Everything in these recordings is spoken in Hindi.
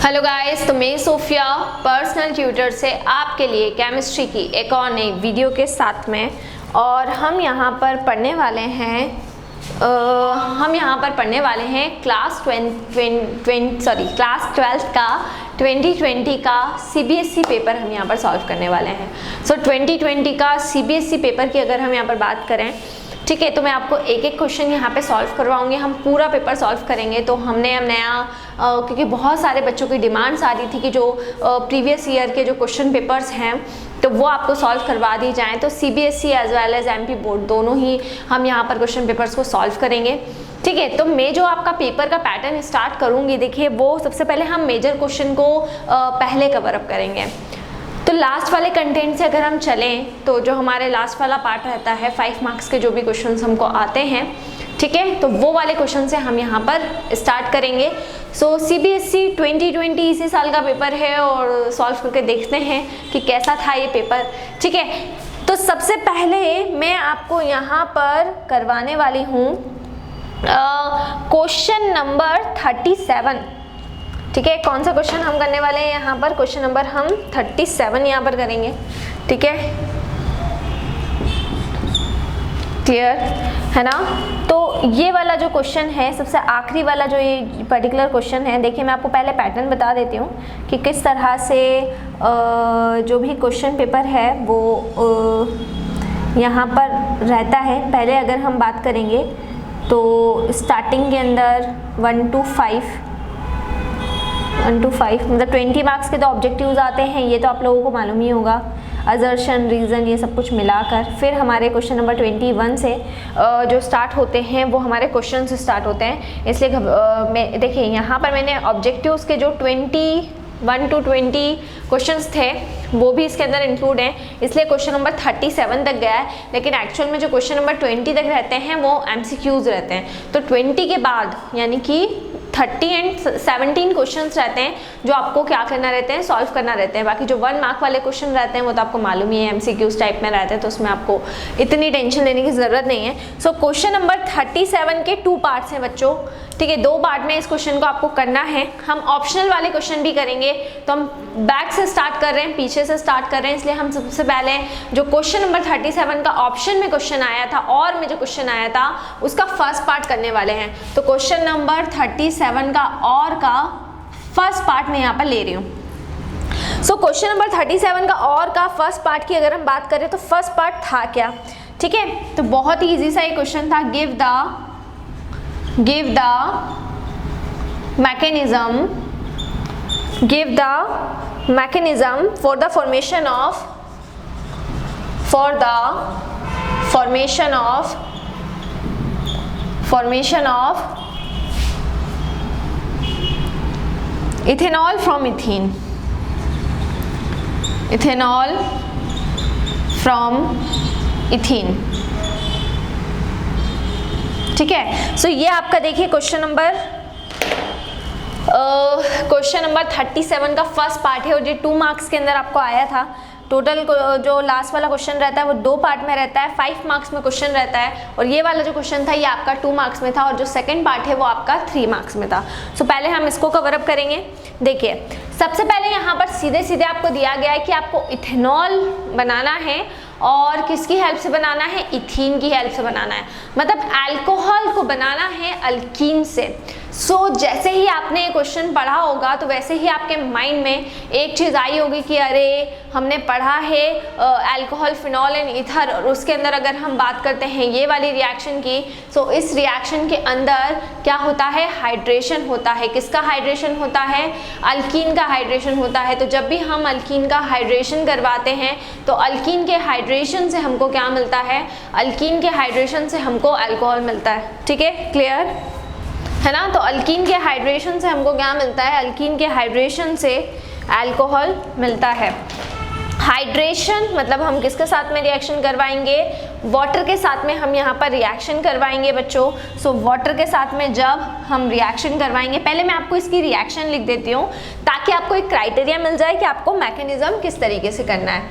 हेलो गाइस, तो मैं सोफिया पर्सनल ट्यूटर से आपके लिए केमिस्ट्री की एक और नई वीडियो के साथ में और हम यहाँ पर पढ़ने वाले हैं क्लास 12th का 2020 का सीबीएसई पेपर हम यहाँ पर सॉल्व करने वाले हैं। सो 2020 का सीबीएसई पेपर की अगर हम यहाँ पर बात करें, ठीक है, तो मैं आपको एक एक क्वेश्चन यहाँ पे सॉल्व करवाऊंगी। हम पूरा पेपर सॉल्व करेंगे। तो हमने अब नया क्योंकि बहुत सारे बच्चों की डिमांड्स आ रही थी कि जो प्रीवियस ईयर के जो क्वेश्चन पेपर्स हैं तो वो आपको सॉल्व करवा दी जाएं। तो CBSE as well as MP board दोनों ही हम यहाँ पर क्वेश्चन पेपर्स को सॉल्व करेंगे। ठीक है, तो मैं जो आपका पेपर का पैटर्न स्टार्ट करूँगी, देखिए वो सबसे पहले हम मेजर क्वेश्चन को पहले कवर अप करेंगे। तो लास्ट वाले कंटेंट से अगर हम चलें तो जो हमारे लास्ट वाला पार्ट रहता है 5 मार्क्स के जो भी क्वेश्चंस हमको आते हैं, ठीक है, तो वो वाले क्वेश्चन से हम यहाँ पर स्टार्ट करेंगे। सो सीबीएसई 2020 इसी साल का पेपर है और सॉल्व करके देखते हैं कि कैसा था ये पेपर। ठीक है, तो सबसे पहले मैं आपको यहाँ पर करवाने वाली हूँ क्वेश्चन नंबर 37। ठीक है, कौन सा क्वेश्चन हम करने वाले हैं यहाँ पर? क्वेश्चन नंबर हम 37 यहाँ पर करेंगे। ठीक है, क्लियर है ना? तो ये वाला जो क्वेश्चन है, सबसे आखिरी वाला जो ये पर्टिकुलर क्वेश्चन है, देखिए मैं आपको पहले पैटर्न बता देती हूँ कि किस तरह से जो भी क्वेश्चन पेपर है वो यहाँ पर रहता है। पहले अगर हम बात करेंगे तो स्टार्टिंग के अंदर 1 to 5 मतलब 20 मार्क्स के तो ऑब्जेक्टिव्स आते हैं, ये तो आप लोगों को मालूम ही होगा, असर्शन, रीज़न, ये सब कुछ मिलाकर। फिर हमारे क्वेश्चन नंबर 21 से जो स्टार्ट होते हैं वो हमारे क्वेश्चन से स्टार्ट होते हैं। इसलिए देखिए यहाँ पर मैंने ऑब्जेक्टिव्स के जो 21 to 20 क्वेश्चंस थे वो भी इसके अंदर इंक्लूड हैं, इसलिए क्वेश्चन नंबर 37 तक गया है। लेकिन एक्चुअल में जो क्वेश्चन नंबर 20 तक रहते हैं वो MCQs रहते हैं। तो 20 के बाद यानी कि 30 एंड 17 क्वेश्चंस रहते हैं जो आपको क्या करना रहते हैं, सॉल्व करना रहते हैं। बाकी जो 1 मार्क वाले क्वेश्चन रहते हैं वो तो आपको मालूम ही है, MCQs टाइप में रहते हैं, तो उसमें आपको इतनी टेंशन लेने की ज़रूरत नहीं है। सो क्वेश्चन नंबर 37 के 2 पार्ट्स हैं बच्चों। ठीक है, 2 पार्ट में इस क्वेश्चन को आपको करना है। हम ऑप्शनल वाले क्वेश्चन भी करेंगे, तो हम बैक से स्टार्ट कर रहे हैं, पीछे से स्टार्ट कर रहे हैं। इसलिए हम सबसे पहले जो क्वेश्चन नंबर 37 का ऑप्शन में क्वेश्चन आया था और में जो क्वेश्चन आया था उसका फर्स्ट पार्ट करने वाले हैं। तो क्वेश्चन नंबर 37 का और का फर्स्ट पार्ट मैं यहाँ पर ले रही हूँ। सो क्वेश्चन नंबर 37 का और का फर्स्ट पार्ट की अगर हम बात करें तो फर्स्ट पार्ट था क्या? ठीक है, तो बहुत ही इजी सा एक क्वेश्चन था, give the mechanism for the formation of ethanol from ethene। ठीक है, सो ये आपका देखिए क्वेश्चन नंबर 37 का फर्स्ट पार्ट है और ये 2 मार्क्स के अंदर आपको आया था। टोटल जो लास्ट वाला क्वेश्चन रहता है वो 2 पार्ट में रहता है, 5 मार्क्स में क्वेश्चन रहता है, और ये वाला जो क्वेश्चन था ये आपका 2 मार्क्स में था और जो सेकंड पार्ट है वो आपका 3 मार्क्स में था। सो पहले हम इसको कवर अप करेंगे। देखिए सबसे पहले यहाँ पर सीधे सीधे आपको दिया गया है कि आपको इथेनॉल बनाना है और किसकी हेल्प से बनाना है? इथीन की हेल्प से बनाना है, मतलब अल्कोहल को बनाना है अल्कीन से। सो जैसे ही आपने क्वेश्चन पढ़ा होगा तो वैसे ही आपके माइंड में एक चीज़ आई होगी कि अरे हमने पढ़ा है अल्कोहल, फिनॉल एंड ईथर, और उसके अंदर अगर हम बात करते हैं ये वाली रिएक्शन की, सो इस रिएक्शन के अंदर क्या होता है? हाइड्रेशन होता है। किसका हाइड्रेशन होता है? अल्कीन का हाइड्रेशन होता है। तो जब भी हम अल्कीन का हाइड्रेशन करवाते हैं तो अल्कीन के हाइड्रेशन से हमको क्या मिलता है? अल्कीन के हाइड्रेशन से हमको अल्कोहल मिलता है। ठीक है, क्लियर है ना? तो अल्कीन के हाइड्रेशन से हमको क्या मिलता है? अल्कीन के हाइड्रेशन से अल्कोहल मिलता है। हाइड्रेशन मतलब हम किसके साथ में रिएक्शन करवाएंगे? वाटर के साथ में हम यहाँ पर रिएक्शन करवाएंगे बच्चों। सो वाटर के साथ में जब हम रिएक्शन करवाएंगे, पहले मैं आपको इसकी रिएक्शन लिख देती हूँ ताकि आपको एक क्राइटेरिया मिल जाए कि आपको मैकेनिज्म किस तरीके से करना है।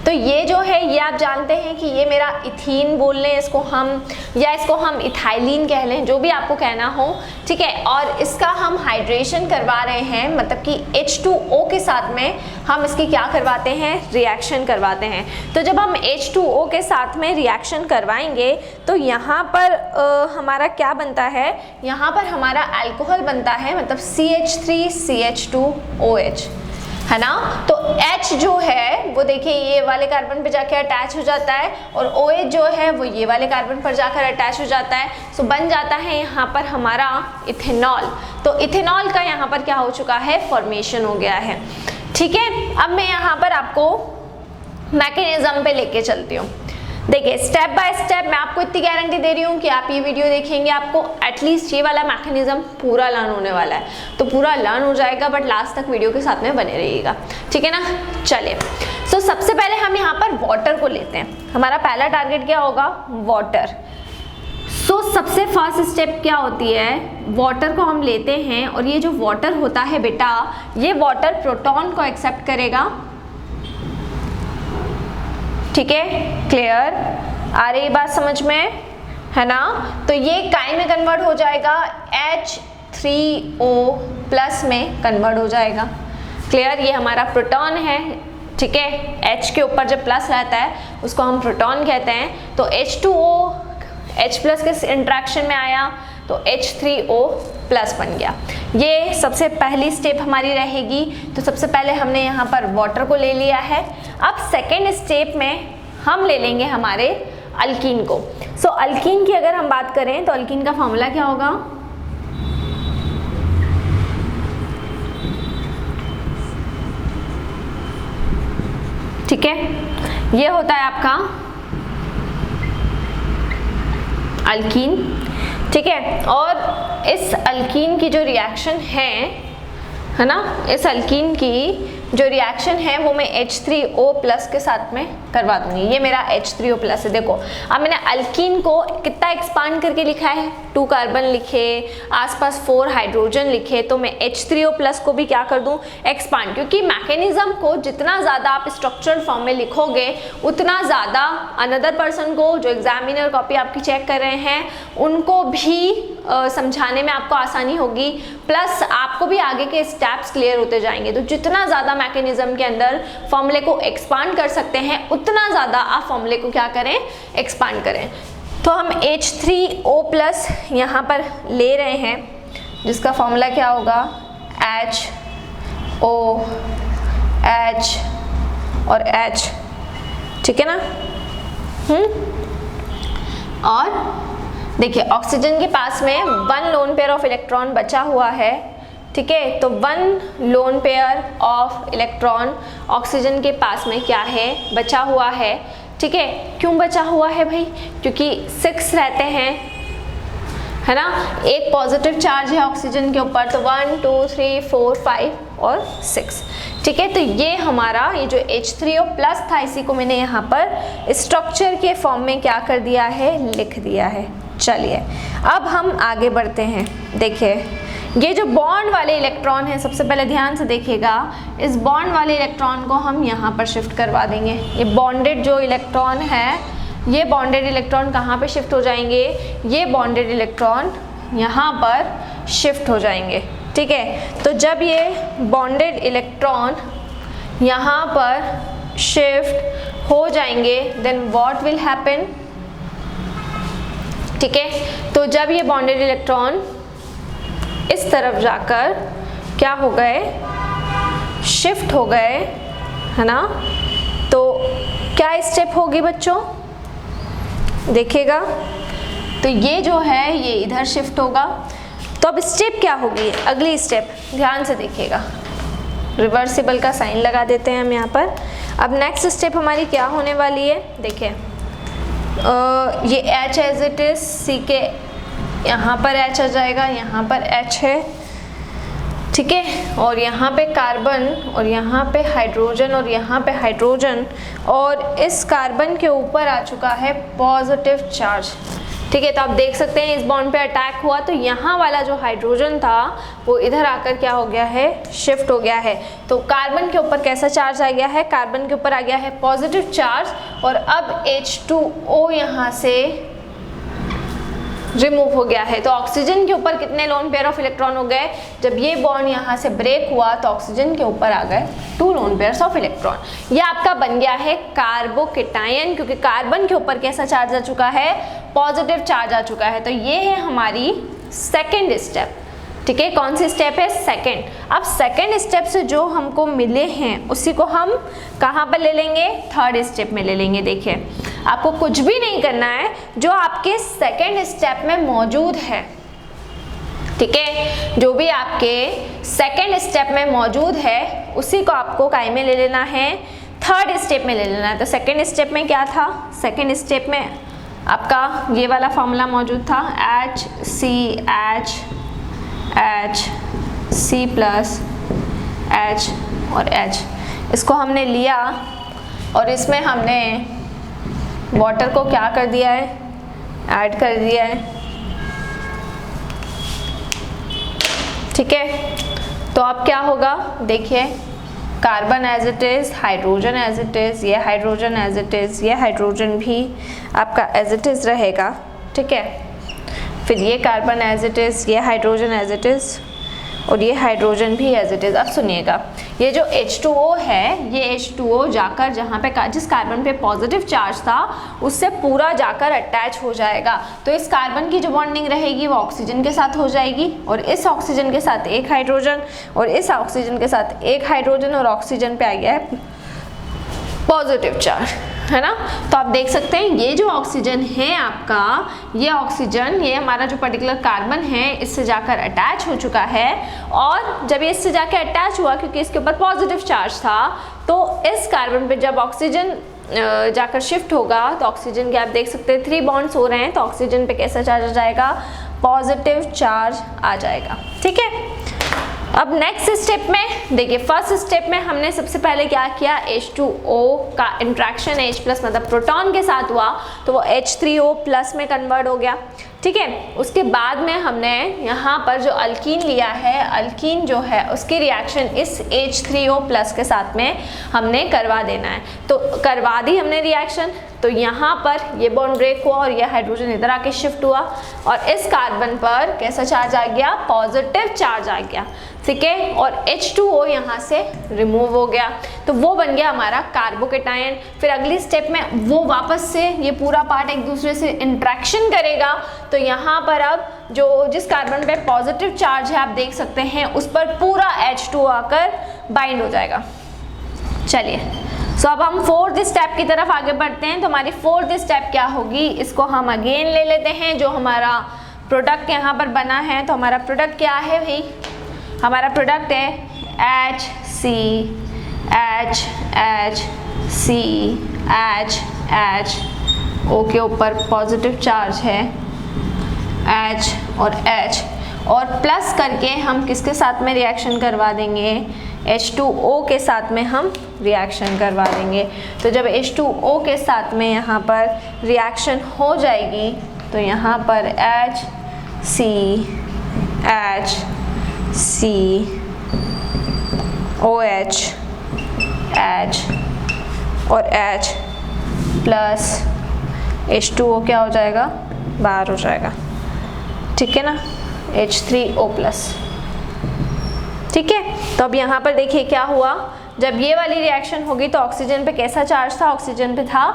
तो ये जो है ये आप जानते हैं कि ये मेरा इथीन बोल लें इसको हम, या इसको हम इथाइलिन कह लें, जो भी आपको कहना हो, ठीक है। और इसका हम हाइड्रेशन करवा रहे हैं, मतलब कि H2O के साथ में हम इसकी क्या करवाते हैं, रिएक्शन करवाते हैं। तो जब हम H2O के साथ में रिएक्शन करवाएंगे तो यहाँ पर हमारा क्या बनता है, यहाँ पर हमारा अल्कोहल बनता है, मतलब CH3CH2OH, है ना। तो H जो है वो देखिए ये वाले कार्बन पे जाके अटैच हो जाता है, और OH जो है वो ये वाले कार्बन पर जाकर अटैच हो जाता है। सो बन जाता है यहाँ पर हमारा इथेनॉल। तो इथेनॉल का यहाँ पर क्या हो चुका है, फॉर्मेशन हो गया है, ठीक है। अब मैं यहाँ पर आपको मैकेनिज्म पे लेके चलती हूँ। देखिए स्टेप बाय स्टेप मैं आपको इतनी गारंटी दे रही हूँ कि आप ये वीडियो देखेंगे आपको एटलीस्ट ये वाला मैकेनिज्म पूरा लर्न होने वाला है। तो पूरा लर्न हो जाएगा, बट लास्ट तक वीडियो के साथ में बने रहिएगा, ठीक है ना। चलिए, सो सबसे पहले हम यहाँ पर वाटर को लेते हैं। हमारा पहला टारगेट क्या होगा, वाटर। सो सबसे फर्स्ट स्टेप क्या होती है, वाटर को हम लेते हैं, और ये जो वाटर होता है बेटा, ये वाटर प्रोटॉन को एक्सेप्ट करेगा, ठीक है। क्लियर, आ रही बात समझ में, है ना। तो ये काई में कन्वर्ट हो जाएगा, H3O+ में कन्वर्ट हो जाएगा। क्लियर, ये हमारा प्रोटॉन है, ठीक है। H के ऊपर जब प्लस रहता है उसको हम प्रोटॉन कहते हैं। तो H2O H+ के इंट्रैक्शन में आया तो H3O+ बन गया। ये सबसे पहली स्टेप हमारी रहेगी। तो सबसे पहले हमने यहाँ पर वाटर को ले लिया है। अब सेकेंड स्टेप में हम ले लेंगे हमारे अल्कीन को। सो अल्कीन की अगर हम बात करें तो अल्कीन का फॉर्मूला क्या होगा, ठीक है, ये होता है आपका अल्कीन, ठीक है। और इस अल्कीन की जो रिएक्शन है ना, इस अल्कीन की जो रिएक्शन है वो मैं H3O+ के साथ में करवा दूंगी। ये मेरा H3O+ है। देखो अब मैंने अल्कीन को कितना एक्सपांड करके लिखा है, 2 कार्बन लिखे, आसपास 4 हाइड्रोजन लिखे, तो मैं H3O+ को भी क्या कर दूं, एक्सपांड। क्योंकि मैकेनिज्म को जितना ज़्यादा आप स्ट्रक्चरल फॉर्म में लिखोगे उतना ज़्यादा अनदर पर्सन को, जो एग्जामिनर कॉपी आपकी चेक कर रहे हैं, उनको भी समझाने में आपको आसानी होगी, प्लस आपको भी आगे के स्टेप्स क्लियर होते जाएंगे। तो जितना ज़्यादा मैकेनिज्म के अंदर फॉर्मूले को एक्सपांड कर सकते हैं उतना ज़्यादा आप फॉर्मूले को क्या करें, एक्सपांड करें। तो हम H3O+ यहाँ पर ले रहे हैं, जिसका फॉर्मूला क्या होगा, HOH और H, ठीक है ना। और देखिए ऑक्सीजन के पास में 1 लोन पेयर ऑफ इलेक्ट्रॉन बचा हुआ है, ठीक है। तो 1 lone pair of electron oxygen के पास में क्या है, बचा हुआ है, ठीक है। क्यों बचा हुआ है भाई, क्योंकि 6 रहते हैं, है ना। एक पॉजिटिव चार्ज है ऑक्सीजन के ऊपर, तो 1 2 3 4 5 और 6, ठीक है। तो ये हमारा ये जो H3O+ था, इसी को मैंने यहाँ पर स्ट्रक्चर के फॉर्म में क्या कर दिया है, लिख दिया है। चलिए अब हम आगे बढ़ते हैं। देखिए ये जो बॉन्ड वाले इलेक्ट्रॉन है, सबसे पहले ध्यान से देखिएगा, इस बॉन्ड वाले इलेक्ट्रॉन को हम यहाँ पर शिफ्ट करवा देंगे। ये बॉन्डेड जो इलेक्ट्रॉन है, ये बॉन्डेड इलेक्ट्रॉन कहाँ पे शिफ्ट हो जाएंगे, ये बॉन्डेड इलेक्ट्रॉन यहाँ पर शिफ्ट हो जाएंगे, ठीक है। तो जब ये बॉन्डेड इलेक्ट्रॉन यहाँ पर शिफ्ट हो जाएंगे, देन व्हाट विल हैपन, ठीक है। तो जब ये बॉन्डेड इलेक्ट्रॉन इस तरफ जाकर क्या हो गए, शिफ्ट हो गए, है ना। तो क्या स्टेप होगी बच्चों, देखिएगा, तो ये जो है ये इधर शिफ्ट होगा। तो अब स्टेप क्या होगी, अगली स्टेप ध्यान से देखिएगा, रिवर्सिबल का साइन लगा देते हैं हम यहाँ पर। अब नेक्स्ट स्टेप हमारी क्या होने वाली है, देखिए ये H as it is, C के यहाँ पर H आ जाएगा, यहाँ पर H है, ठीक है। और यहाँ पे कार्बन, और यहाँ पे हाइड्रोजन, और यहाँ पे हाइड्रोजन, और इस कार्बन के ऊपर आ चुका है पॉजिटिव चार्ज, ठीक है। तो आप देख सकते हैं इस बॉन्ड पे अटैक हुआ तो यहाँ वाला जो हाइड्रोजन था वो इधर आकर क्या हो गया है, शिफ्ट हो गया है। तो कार्बन के ऊपर कैसा चार्ज आ गया है, कार्बन के ऊपर आ गया है पॉजिटिव चार्ज, और अब H2O यहाँ से रिमूव हो गया है। तो ऑक्सीजन के ऊपर कितने लोन पेयर ऑफ इलेक्ट्रॉन हो गए, जब ये बॉन्ड यहाँ से ब्रेक हुआ तो ऑक्सीजन के ऊपर आ गए 2 लोन पेयर्स ऑफ इलेक्ट्रॉन। ये आपका बन गया है कार्बोकेटायन, क्योंकि कार्बन के ऊपर कैसा चार्ज आ चुका है, पॉजिटिव चार्ज आ चुका है। तो ये है हमारी सेकेंड स्टेप। ठीक है, कौन सी स्टेप है, सेकेंड। अब सेकेंड स्टेप से जो हमको मिले हैं उसी को हम कहाँ पर ले लेंगे, थर्ड स्टेप में ले लेंगे। देखिए आपको कुछ भी नहीं करना है, जो आपके सेकेंड स्टेप में मौजूद है, ठीक है, जो भी आपके सेकेंड स्टेप में मौजूद है उसी को आपको काय में ले लेना है, थर्ड स्टेप में ले लेना है। तो सेकेंड स्टेप में क्या था, सेकेंड स्टेप में आपका ये वाला फॉर्मूला मौजूद था, HCH प्लस H और H। इसको हमने लिया और इसमें हमने वाटर को क्या कर दिया है, ऐड कर दिया है। ठीक है, तो अब क्या होगा, देखिए carbon as it is, hydrogen as it is, ये हाइड्रोजन एज इट इज़, ये हाइड्रोजन भी आपका एज इट इज़ रहेगा। ठीक है, फिर ये कार्बन एज इट इज़, ये हाइड्रोजन एज इट इज़, और ये हाइड्रोजन भी एज इट इज़। अब सुनिएगा, ये जो H2O है, ये H2O जाकर जहाँ पे जिस कार्बन पे पॉजिटिव चार्ज था उससे पूरा जाकर अटैच हो जाएगा। तो इस कार्बन की जो बॉन्डिंग रहेगी वो ऑक्सीजन के साथ हो जाएगी, और इस ऑक्सीजन के साथ एक हाइड्रोजन, और इस ऑक्सीजन के साथ एक हाइड्रोजन, और ऑक्सीजन पे आ गया है पॉजिटिव चार्ज, है ना। तो आप देख सकते हैं ये जो ऑक्सीजन है आपका, ये ऑक्सीजन, ये हमारा जो पर्टिकुलर कार्बन है इससे जाकर अटैच हो चुका है, और जब ये इससे जाकर अटैच हुआ क्योंकि इसके ऊपर पॉजिटिव चार्ज था, तो इस कार्बन पे जब ऑक्सीजन जाकर शिफ्ट होगा तो ऑक्सीजन के आप देख सकते हैं 3 बॉन्ड्स हो रहे हैं, तो ऑक्सीजन पे कैसा चार्ज आ जाएगा, पॉजिटिव चार्ज आ जाएगा। ठीक है, अब नेक्स्ट स्टेप में देखिए, फर्स्ट स्टेप में हमने सबसे पहले क्या किया, H2O का इंट्रैक्शन H प्लस मतलब प्रोटॉन के साथ हुआ तो वो H3O प्लस में कन्वर्ट हो गया। ठीक है, उसके बाद में हमने यहाँ पर जो अल्कीन लिया है, अल्कीन जो है उसकी रिएक्शन इस H3O प्लस के साथ में हमने करवा देना है। तो करवा दी हमने रिएक्शन, तो यहाँ पर ये बॉन्ड ब्रेक हुआ और ये हाइड्रोजन इधर आके शिफ्ट हुआ, और इस कार्बन पर कैसा चार्ज आ गया, पॉजिटिव चार्ज आ गया। ठीक है, और H2O यहाँ से रिमूव हो गया, तो वो बन गया हमारा कार्बोकेटायन। फिर अगली स्टेप में वो वापस से ये पूरा पार्ट एक दूसरे से इंट्रैक्शन करेगा, तो यहाँ पर अब जो जिस कार्बन पे पॉजिटिव चार्ज है आप देख सकते हैं उस पर पूरा H2O आकर बाइंड हो जाएगा। चलिए, सो अब हम फोर्थ स्टेप की तरफ आगे बढ़ते हैं। तो हमारी फोर्थ स्टेप क्या होगी, इसको हम अगेन ले लेते हैं, जो हमारा प्रोडक्ट यहाँ पर बना है। तो हमारा प्रोडक्ट क्या है भाई, हमारा प्रोडक्ट है HCH O के ऊपर पॉजिटिव चार्ज है H और H, और प्लस करके हम किसके साथ में रिएक्शन करवा देंगे, H2O के साथ में हम रिएक्शन करवा देंगे। तो जब H2O के साथ में यहाँ पर रिएक्शन हो जाएगी तो यहाँ पर HCOH H और H प्लस H2O क्या हो जाएगा, बाहर हो जाएगा। ठीक है ना, H3O प्लस। ठीक है, तो अब यहाँ पर देखिए क्या हुआ, जब ये वाली रिएक्शन होगी तो ऑक्सीजन पे कैसा चार्ज था, ऑक्सीजन पे था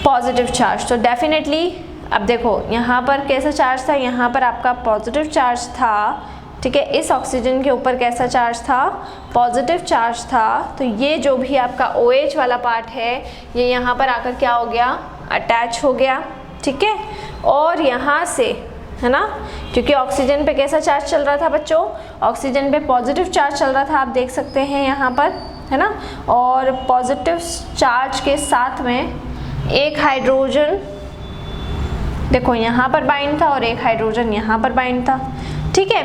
पॉजिटिव चार्ज। तो डेफिनेटली अब देखो यहाँ पर कैसा चार्ज था, यहाँ पर आपका पॉजिटिव चार्ज था। ठीक है, इस ऑक्सीजन के ऊपर कैसा चार्ज था, पॉजिटिव चार्ज था। तो ये जो भी आपका OH वाला पार्ट है ये यहाँ पर आकर क्या हो गया, अटैच हो गया। ठीक है, और यहाँ से है ना, क्योंकि ऑक्सीजन पे कैसा चार्ज चल रहा था बच्चों, ऑक्सीजन पे पॉजिटिव चार्ज चल रहा था, आप देख सकते हैं यहाँ पर, है ना। और पॉजिटिव चार्ज के साथ में एक हाइड्रोजन देखो यहाँ पर बाइंड था और एक हाइड्रोजन यहाँ पर बाइंड था। ठीक है,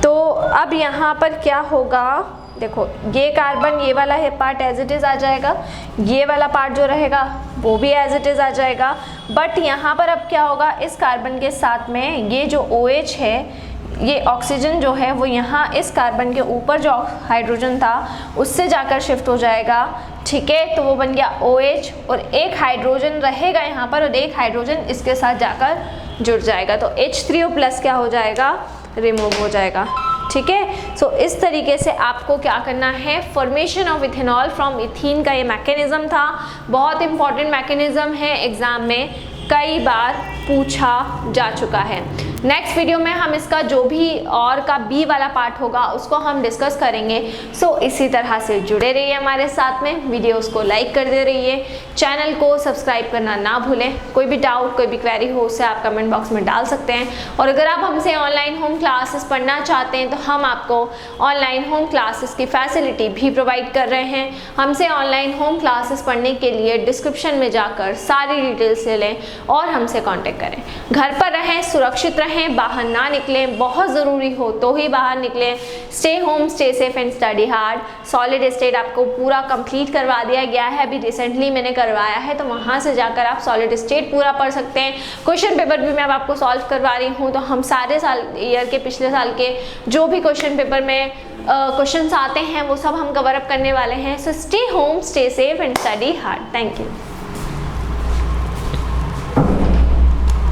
तो अब यहाँ पर क्या होगा, देखो ये कार्बन, ये वाला है पार्ट एज इट इज़ आ जाएगा, ये वाला पार्ट जो रहेगा वो भी एज इट इज़ आ जाएगा। बट यहाँ पर अब क्या होगा, इस कार्बन के साथ में ये जो OH है, ये ऑक्सीजन जो है वो यहाँ इस कार्बन के ऊपर जो हाइड्रोजन था उससे जाकर शिफ्ट हो जाएगा, ठीक है। तो वो बन गया OH और एक हाइड्रोजन रहेगा यहाँ पर और एक हाइड्रोजन इसके साथ जाकर जुड़ जाएगा, तो H3O+ क्या हो जाएगा, रिमूव हो जाएगा, ठीक है। सो इस तरीके से आपको क्या करना है, formation of ethanol from ethene का ये मैकेनिज्म था, बहुत इंपॉर्टेंट मैकेनिज्म है, एग्जाम में कई बार पूछा जा चुका है। नेक्स्ट वीडियो में हम इसका जो भी और का बी वाला पार्ट होगा उसको हम डिस्कस करेंगे। सो इसी तरह से जुड़े रहिए हमारे साथ में, वीडियोस को लाइक कर दे रहिए, चैनल को सब्सक्राइब करना ना भूलें। कोई भी डाउट, कोई भी क्वेरी हो उसे आप कमेंट बॉक्स में डाल सकते हैं। और अगर आप हमसे ऑनलाइन होम क्लासेस पढ़ना चाहते हैं तो हम आपको ऑनलाइन होम क्लासेस की फैसिलिटी भी प्रोवाइड कर रहे हैं। हमसे ऑनलाइन होम क्लासेस पढ़ने के लिए डिस्क्रिप्शन में जाकर सारी डिटेल्स ले लें और हमसे कॉन्टेक्ट करें। घर पर रहें, सुरक्षित रहें, बाहर ना निकलें, बहुत ज़रूरी हो तो ही बाहर निकलें। Stay home, stay safe and study hard. Solid state आपको पूरा कंप्लीट करवा दिया गया है, अभी रिसेंटली मैंने करवाया है, तो वहाँ से जाकर आप सॉलिड स्टेट पूरा पढ़ सकते हैं। क्वेश्चन पेपर भी मैं अब आपको सॉल्व करवा रही हूँ, तो हम सारे साल ईयर के, पिछले साल के जो भी क्वेश्चन पेपर में क्वेश्चंस आते हैं वो सब हम कवर अप करने वाले हैं। So stay home, stay safe and study hard. Thank you.